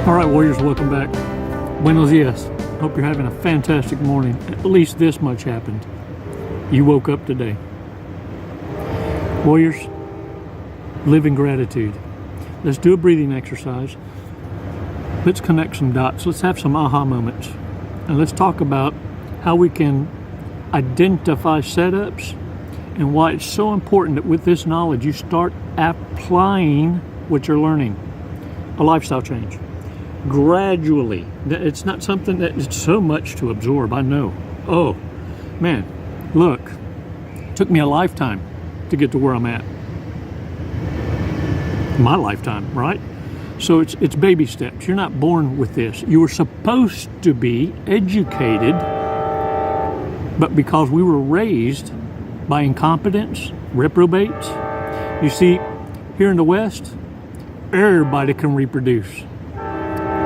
All right, Warriors, welcome back. Buenos dias. Hope you're having a fantastic morning. At least this much happened. You woke up today. Warriors, live in gratitude. Let's do a breathing exercise. Let's connect some dots. Let's have some aha moments. And let's talk about how we can identify setups and why it's so important that with this knowledge you start applying what you're learning. A lifestyle change. Gradually. It's not something that is so much to absorb, I know. Oh, man, look, it took me a lifetime to get to where I'm at. My lifetime, right? So it's baby steps. You're not born with this. You were supposed to be educated, but because we were raised by incompetence, reprobates, you see, here in the West, everybody can reproduce.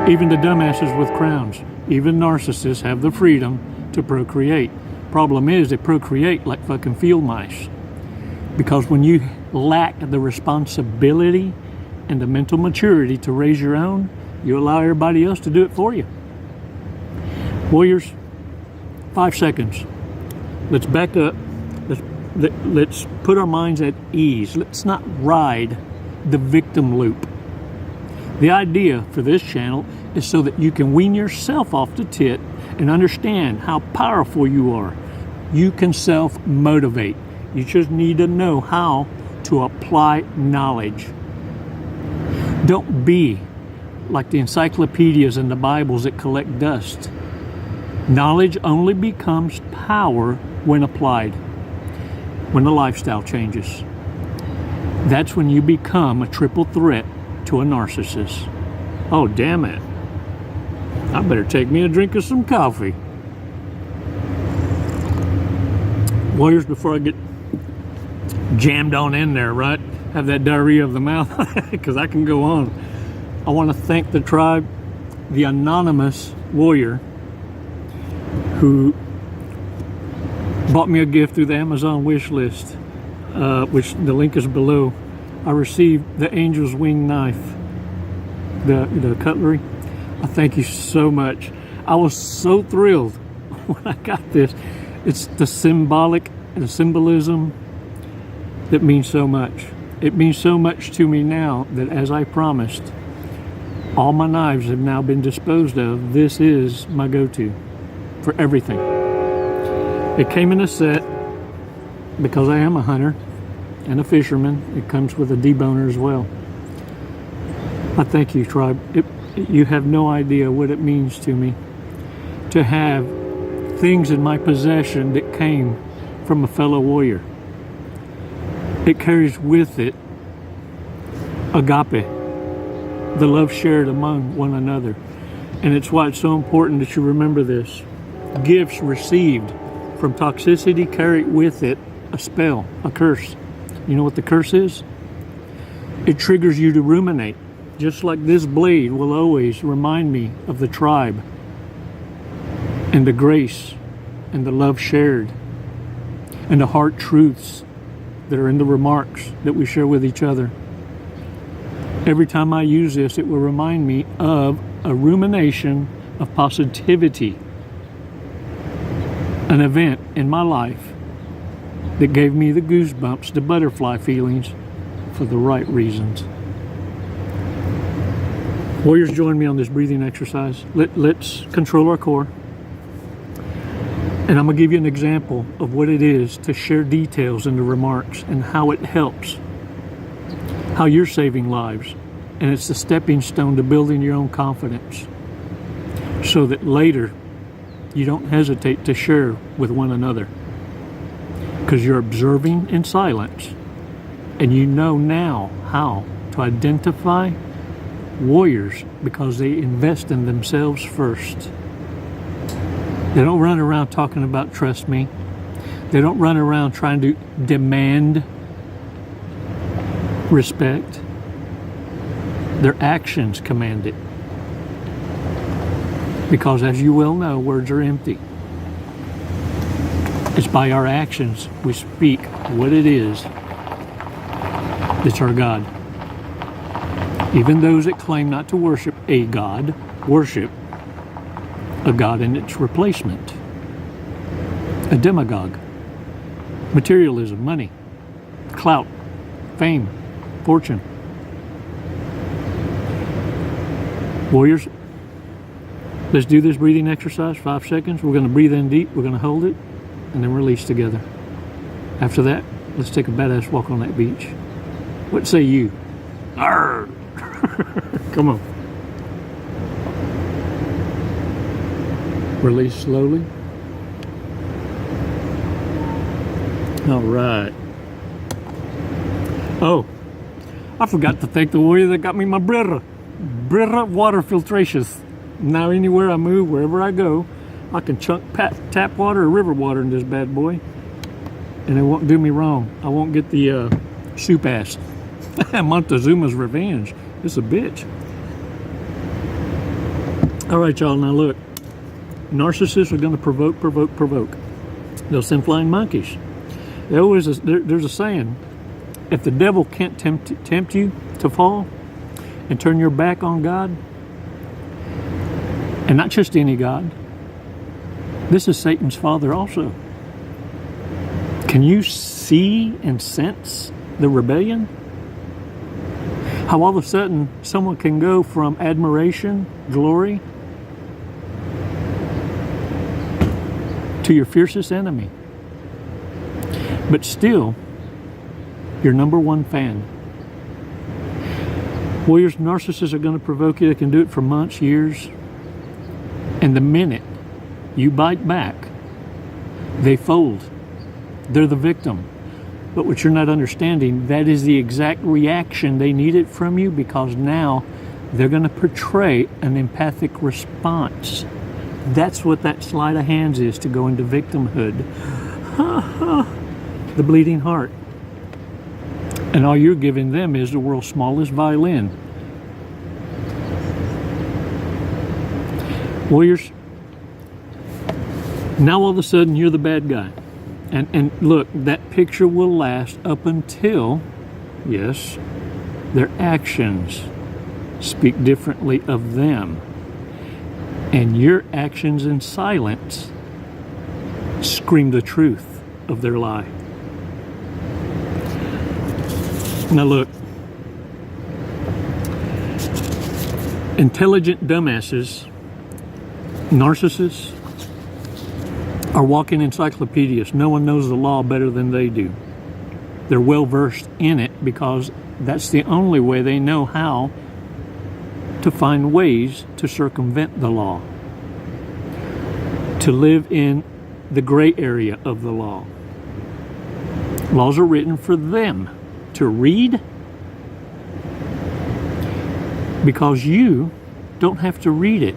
Even the dumbasses with crowns, even narcissists have the freedom to procreate. Problem is, they procreate like fucking field mice. Because when you lack the responsibility and the mental maturity to raise your own, you allow everybody else to do it for you. Warriors, 5 seconds. Let's back up. Let's put our minds at ease. Let's not ride the victim loop. The idea for this channel is so that you can wean yourself off the tit and understand how powerful you are. You can self-motivate. You just need to know how to apply knowledge. Don't be like the encyclopedias and the Bibles that collect dust. Knowledge only becomes power when applied, when the lifestyle changes. That's when you become a triple threat to a narcissist. Oh, damn it. I better take me a drink of some coffee. Warriors, before I get jammed on in there, right? Have that diarrhea of the mouth, because I can go on. I want to thank the tribe, the anonymous warrior who bought me a gift through the Amazon wish list, which the link is below. I received the Angel's Wing knife, the cutlery. I thank you so much. I was so thrilled when I got this. It's the symbolic and the symbolism that means so much. It means so much to me now that, as I promised, all my knives have now been disposed of. This is my go-to for everything. It came in a set because I am a hunter and a fisherman. It comes with a deboner as well. I thank you, tribe. You have no idea what it means to me to have things in my possession that came from a fellow warrior. It carries with it agape, the love shared among one another. And it's why it's so important that you remember this. Gifts received from toxicity carry with it a spell, a curse. You know what the curse is? It triggers you to ruminate. Just like this blade will always remind me of the tribe and the grace and the love shared and the heart truths that are in the remarks that we share with each other. Every time I use this, it will remind me of a rumination of positivity, an event in my life that gave me the goosebumps, the butterfly feelings for the right reasons. Warriors, join me on this breathing exercise. Let's control our core. And I'm going to give you an example of what it is to share details in the remarks and how it helps, how you're saving lives. And it's the stepping stone to building your own confidence so that later you don't hesitate to share with one another, because you're observing in silence and you know now how to identify warriors because they invest in themselves first. They don't run around talking about trust me. They don't run around trying to demand respect. Their actions command it. Because as you well know, words are empty. It's by our actions we speak what it is that's our God. Even those that claim not to worship a God, worship a God in its replacement. A demagogue. Materialism, money, clout, fame, fortune. Warriors, let's do this breathing exercise, 5 seconds. We're going to breathe in deep, we're going to hold it, and then release together. After that, let's take a badass walk on that beach. What say you? Arr! Come on. Release slowly. All right. Oh, I forgot to thank the warrior that got me my Brera water filtrations. Now anywhere I move, wherever I go, I can chunk tap water or river water in this bad boy, and it won't do me wrong. I won't get the soup ass. Montezuma's revenge. It's a bitch. All right, y'all. Now look, narcissists are going to provoke. They'll send flying monkeys. There's a saying: if the devil can't tempt you to fall and turn your back on God, and not just any God, this is Satan's father also. Can you see and sense the rebellion? How all of a sudden someone can go from admiration, glory, to your fiercest enemy, but still your number one fan. Warriors, narcissists are going to provoke you. They can do it for months, years, and the minute you bite back, they fold. They're the victim. But what you're not understanding, that is the exact reaction they needed from you, because now they're going to portray an empathic response. That's what that sleight of hands is, to go into victimhood. The bleeding heart. And all you're giving them is the world's smallest violin. Warriors, now all of a sudden you're the bad guy. And look, that picture will last up until, yes, their actions speak differently of them. And your actions in silence scream the truth of their lie. Now look, intelligent dumbasses, narcissists, are walking encyclopedias. No one knows the law better than they do. They're well versed in it because that's the only way they know how to find ways to circumvent the law, to live in the gray area of the law. Laws are written for them to read, because you don't have to read it.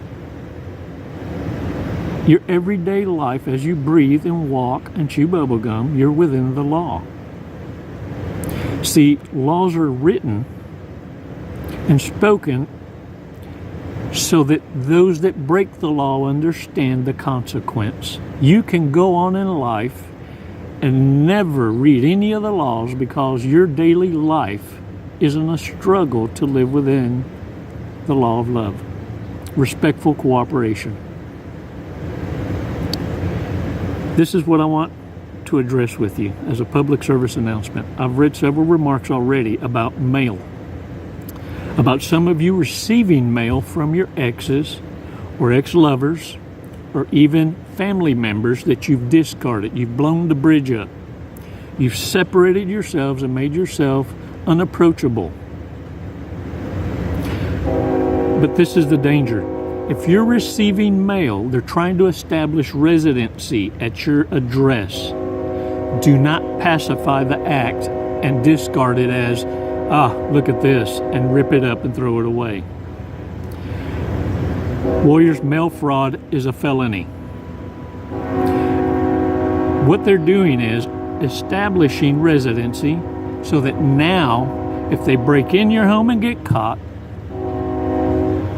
Your everyday life, as you breathe and walk and chew bubble gum, you're within the law. See, laws are written and spoken so that those that break the law understand the consequence. You can go on in life and never read any of the laws because your daily life isn't a struggle to live within the law of love. Respectful cooperation. This is what I want to address with you as a public service announcement. I've read several remarks already about mail. About some of you receiving mail from your exes or ex-lovers or even family members that you've discarded. You've blown the bridge up. You've separated yourselves and made yourself unapproachable. But this is the danger. If you're receiving mail, they're trying to establish residency at your address. Do not pacify the act and discard it as, look at this, and rip it up and throw it away. Warriors, mail fraud is a felony. What they're doing is establishing residency so that now, if they break in your home and get caught,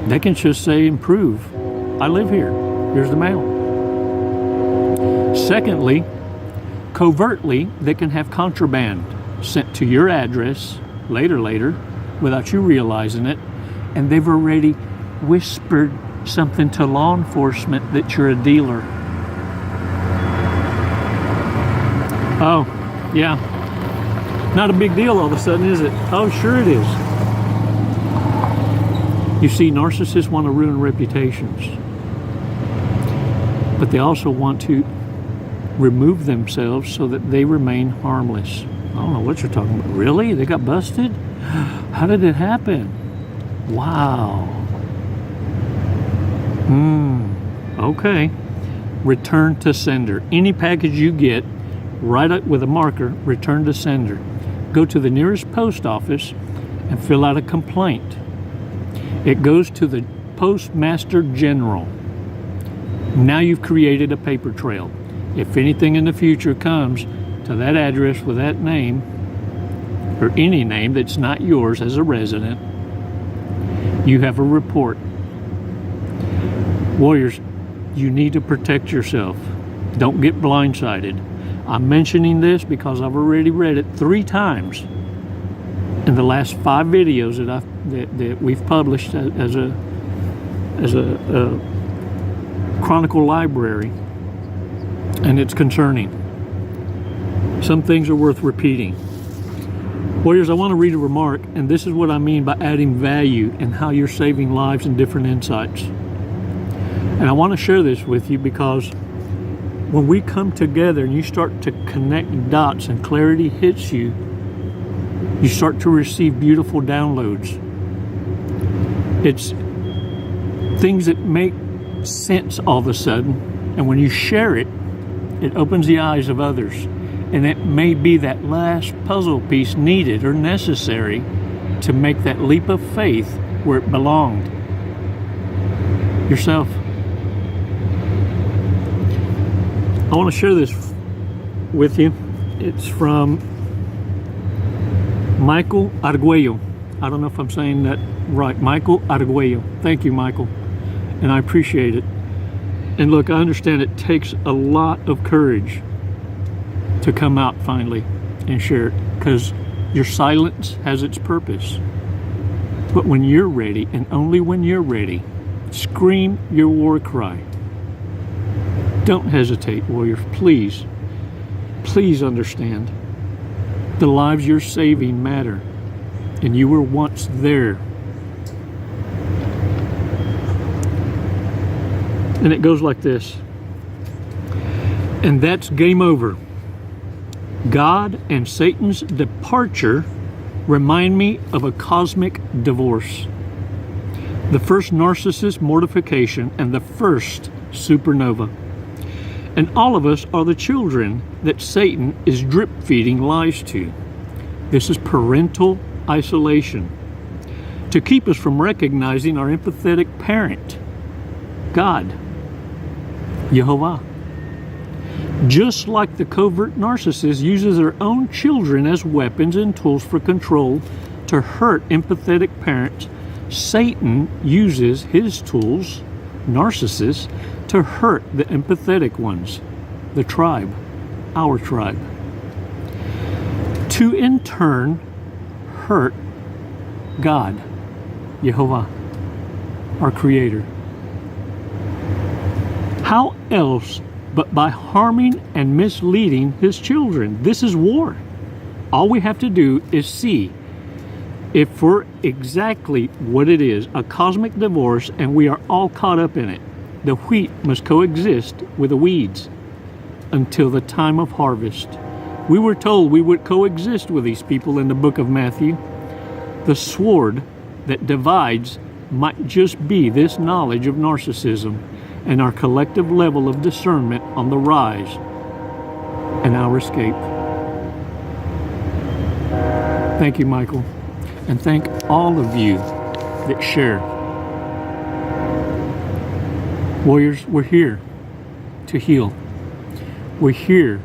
they can just say and prove, I live here. Here's the mail. Secondly, covertly, they can have contraband sent to your address later, without you realizing it, and they've already whispered something to law enforcement that you're a dealer. Oh, yeah. Not a big deal all of a sudden, is it? Oh, sure it is. You see, narcissists want to ruin reputations, but they also want to remove themselves so that they remain harmless. I don't know what you're talking about. Really? They got busted? How did it happen? Wow. Okay. Return to sender. Any package you get, write it with a marker, return to sender. Go to the nearest post office and fill out a complaint. It goes to the Postmaster General. Now you've created a paper trail. If anything in the future comes to that address with that name, or any name that's not yours as a resident, you have a report. Warriors, you need to protect yourself. Don't get blindsided. I'm mentioning this because I've already read it 3 times in the last 5 videos that we've published as a chronicle library, and it's concerning. Some things are worth repeating. Warriors, I want to read a remark, and this is what I mean by adding value and how you're saving lives and different insights. And I want to share this with you because when we come together and you start to connect dots and clarity hits you, you start to receive beautiful downloads. It's things that make sense all of a sudden, and when you share it, it opens the eyes of others. And it may be that last puzzle piece needed or necessary to make that leap of faith where it belonged. Yourself. I want to share this with you. It's from Michael Arguello. I don't know if I'm saying that right. Michael Arguello. Thank you, Michael. And I appreciate it. And look, I understand it takes a lot of courage to come out finally and share it, because your silence has its purpose. But when you're ready, and only when you're ready, scream your war cry. Don't hesitate, warriors. Please, please understand. The lives you're saving matter, and you were once there. And it goes like this. And that's game over. God and Satan's departure remind me of a cosmic divorce. The first narcissist mortification and the first supernova. And all of us are the children that Satan is drip feeding lies to. This is parental isolation to keep us from recognizing our empathetic parent, God, Jehovah. Just like the covert narcissist uses their own children as weapons and tools for control to hurt empathetic parents, Satan uses his tools, narcissists, to hurt the empathetic ones, the tribe, our tribe. To in turn hurt God, Jehovah, our Creator. How else but by harming and misleading his children? This is war. All we have to do is see if we're exactly what it is, a cosmic divorce, and we are all caught up in it. The wheat must coexist with the weeds until the time of harvest. We were told we would coexist with these people in the book of Matthew. The sword that divides might just be this knowledge of narcissism and our collective level of discernment on the rise and our escape. Thank you, Michael. And thank all of you that share. Warriors, we're here to heal. We're here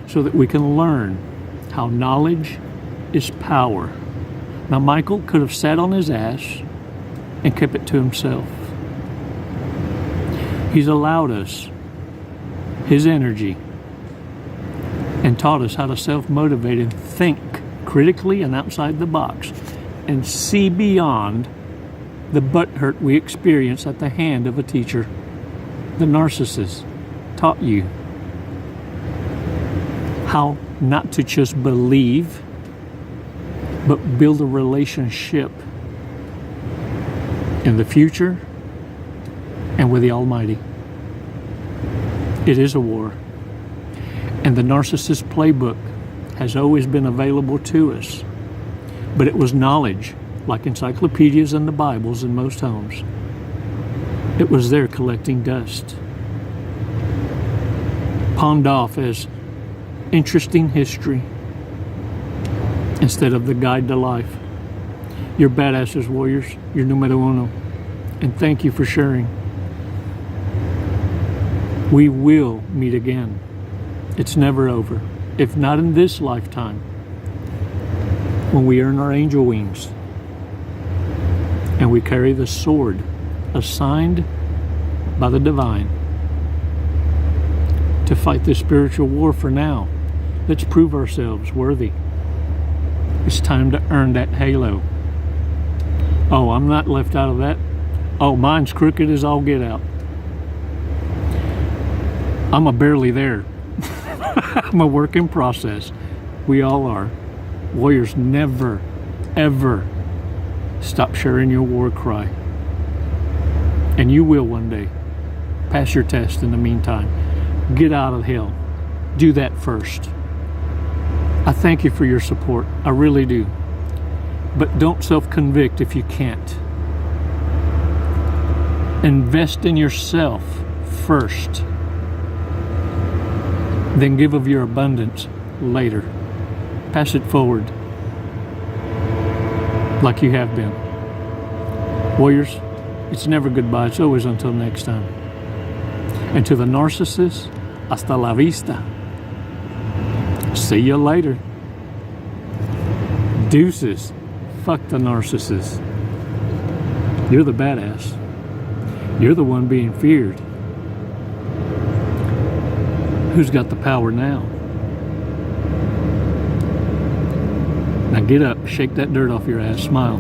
so that we can learn how knowledge is power. Now, Michael could have sat on his ass and kept it to himself. He's allowed us his energy and taught us how to self-motivate and think critically and outside the box. and see beyond the butthurt we experience at the hand of a teacher. The narcissist taught you how not to just believe, but build a relationship in the future and with the Almighty. It is a war. And the Narcissist playbook has always been available to us. But it was knowledge, like encyclopedias and the Bibles in most homes. It was there collecting dust. Palmed off as interesting history instead of the guide to life. You're badasses, warriors. You're numero uno. And thank you for sharing. We will meet again. It's never over. If not in this lifetime, when we earn our angel wings and we carry the sword assigned by the divine to fight this spiritual war for now. Let's prove ourselves worthy. It's time to earn that halo. Oh, I'm not left out of that. Oh, mine's crooked as all get out. I'm barely there. I'm a work in process. We all are. Warriors, never, ever stop sharing your war cry. And you will one day. Pass your test in the meantime. Get out of hell. Do that first. I thank you for your support. I really do. But don't self-convict if you can't. Invest in yourself first. Then give of your abundance later. Pass it forward like you have been. Warriors, it's never goodbye. It's always until next time. And to the narcissist, hasta la vista. See you later. Deuces. Fuck the narcissist. You're the badass. You're the one being feared. Who's got the power now? Now get up, shake that dirt off your ass, smile.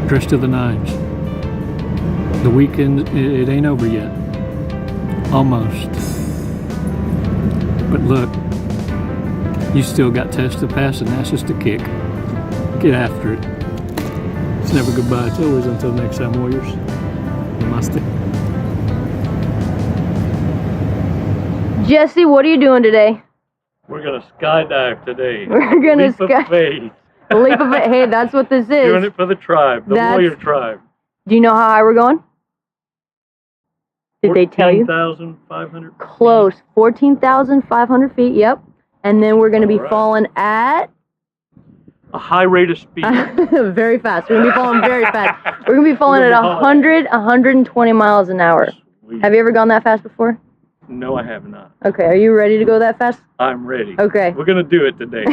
Dress to the nines. The weekend, it ain't over yet. Almost. But look, you still got tests to pass and asses to kick. Get after it. It's never goodbye. It's always until next time, warriors. Namaste. Jesse, what are you doing today? We're going to skydive today. We're going to skydive. Faith. Leap of faith. Hey, that's what this is. Doing it for the tribe, the warrior tribe. Do you know how high we're going? Did they tell you? 14,500 feet. Close. 14,500 feet, yep. And then we're going to be falling at... a high rate of speed. Very fast. We're going to be falling very fast. We're going to be falling at 120 miles an hour. Sweet. Have you ever gone that fast before? No, I have not. Okay, are you ready to go that fast? I'm ready. Okay. We're gonna do it today.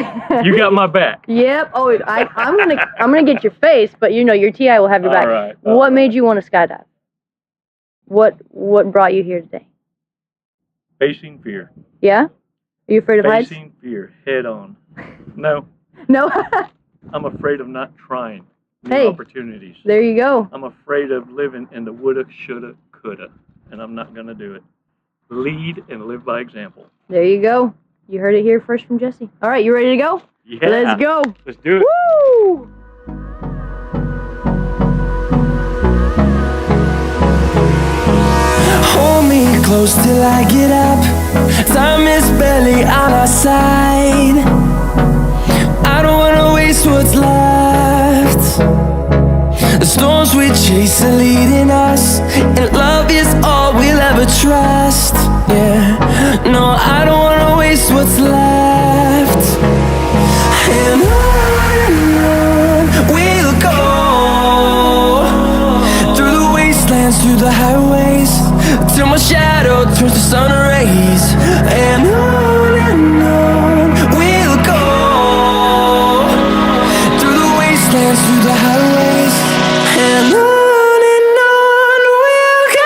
You got my back. Yep. Oh, I'm gonna get your face, but you know your TI will have your back. All right. What made you want to skydive? What brought you here today? Facing fear. Yeah? Are you afraid of heights? Facing fear head on. No. No. I'm afraid of not trying new opportunities. There you go. I'm afraid of living in the woulda, shoulda, coulda, and I'm not gonna do it. Lead and live by example. There you go. You heard it here first from Jesse. All right, you ready to go? Yeah. Let's go. Let's do it. Woo! Hold me close till I get up. Time is barely on our side. I don't wanna waste what's left. The storms we chase are leading us, and love is all we'll ever trust. Yeah, no, I don't wanna waste what's left. And on we'll go, through the wastelands, through the highways, till my shadow turns to sun rays. And on we'll go, through the wastelands, through the highways, and on we'll go.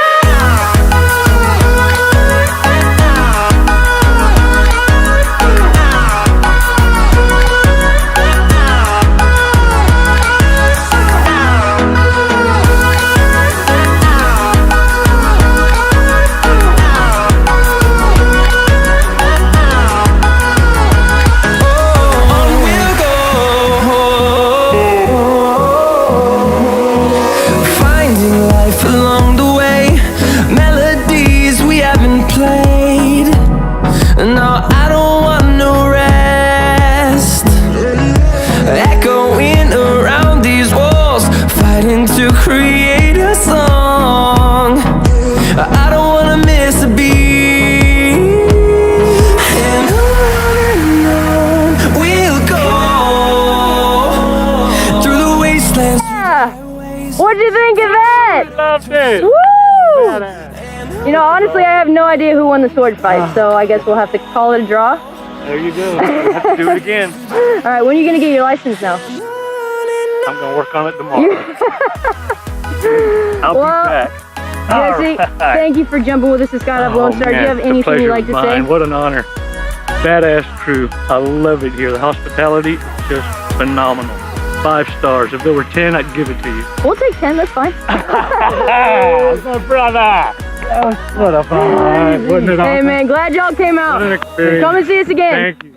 What'd you think of that? Loved it. Woo! Badass. You know, honestly, I have no idea who won the sword fight, so I guess we'll have to call it a draw. There you go. We'll have to do it again. All right, when are you gonna get your license now? I'm gonna work on it tomorrow. I'll Well, be back. Jesse, All right. thank you for jumping with us to Skydive Lone Star. Do you man, have the anything pleasure you'd like to was say? mine. What an honor. Badass crew. I love it here. The hospitality is just phenomenal. 5 stars. If there were 10, I'd give it to you. We'll take 10, that's fine. My brother. What a fun night. Wasn't it awesome? Hey man, glad y'all came out. What an experience. Come and see us again. Thank you.